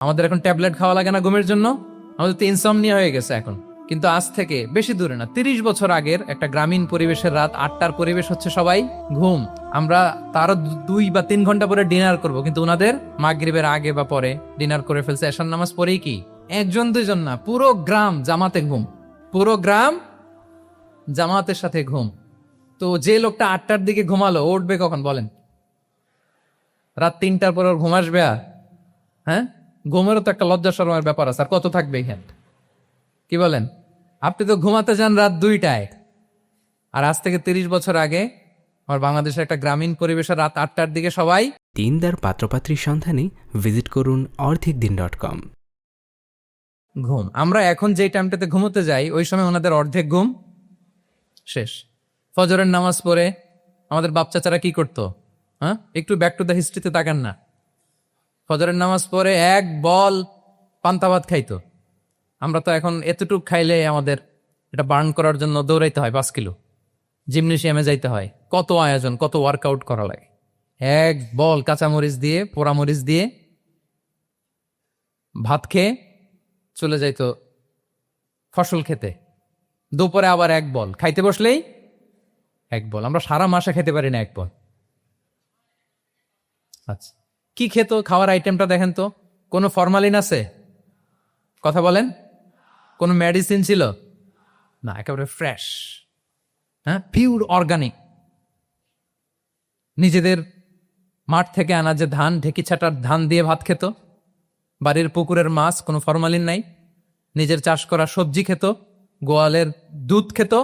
আমাদের এখন ট্যাবলেট খাওয়া লাগে না ঘুমের জন্য, আমাদের তো ইনসমনিয়া হয়ে গেছে এখন। কিন্তু আজ থেকে বেশি দূরে না, 30 বছর আগের একটা গ্রামীণ পরিবেশের রাত 8টার পরিবেশ হচ্ছে সবাই ঘুম। আমরা তারও 2 বা 3 ঘন্টা পরে ডিনার করব, কিন্তু ওনাদের মাগরিবের আগে বা পরে ডিনার করে ফেলছে, এশার নামাজ পরেই কি 1 2 জন না, পুরো গ্রাম জামাতে ঘুম, পুরো গ্রাম জামাতের সাথে ঘুম। তো যে লোকটা 8টার দিকে ঘুমালো, ও উঠবে কখন বলেন? রাত 3টার পর ওর ঘুম আসবে? হ্যাঁ, ঘুমেরও তো একটা লজ্জা শরমের ব্যাপার আছে। আর কত থাকবে এখানে, কি বলেন? আপনি তো ঘুমাতে যান রাত 2টায়, আর আজ থেকে 30 বছর আগে আমার বাংলাদেশের একটা গ্রামীণ পরিবেশে রাত 8টার দিকে সবাই দিনদার পাত্রপাত্রীর সন্ধানে ভিজিট করুন অর্ধেকদিন.com। ঘুম। আমরা এখন যে টাইমটাতে ঘুমোতে যাই, ওই সময় ওনাদের অর্ধেক ঘুম শেষ। ফজরের নামাজ পড়ে আমাদের বাপ চাচারা কি করতো? হ্যাঁ, একটু ব্যাক টু দ্য হিস্ট্রিতে তাকান না। ফজরের নামাজ পড়ে এক বল পান্তা ভাত খাইতো। আমরা তো এখন এতটুক খাইলে আমাদের এটা বার্ন করার জন্য দৌড়াইতে হয় 5 কিলো, জিমনেশিয়ামে যাইতে হয়, কত আয়োজন, কত ওয়ার্কআউট করা লাগে। এক বল কাঁচামরিচ দিয়ে, পোড়ামরিচ দিয়ে ভাত খেয়ে চলে যাইতো ফসল খেতে। দুপুরে আবার এক বল, খাইতে বসলেই এক বল। আমরা সারা মাসে খেতে পারি না এক বল। আচ্ছা, কি খেত? খাওয়ার আইটেমটা দেখেন তো, কোনো ফরমালিন আছে? কথা বলেন। কোনো মেডিসিন ছিল না, একেবারে ফ্রেশ, হ্যাঁ, পিওর অর্গানিক। নিজেদের মাঠ থেকে আনা যে ধান, ঢেকি ছাটার ধান দিয়ে ভাত খেত। বাড়ির পুকুরের মাছ, কোনো ফরমালিন নাই। নিজের চাষ করা সবজি খেত, গোয়ালের দুধ খেত।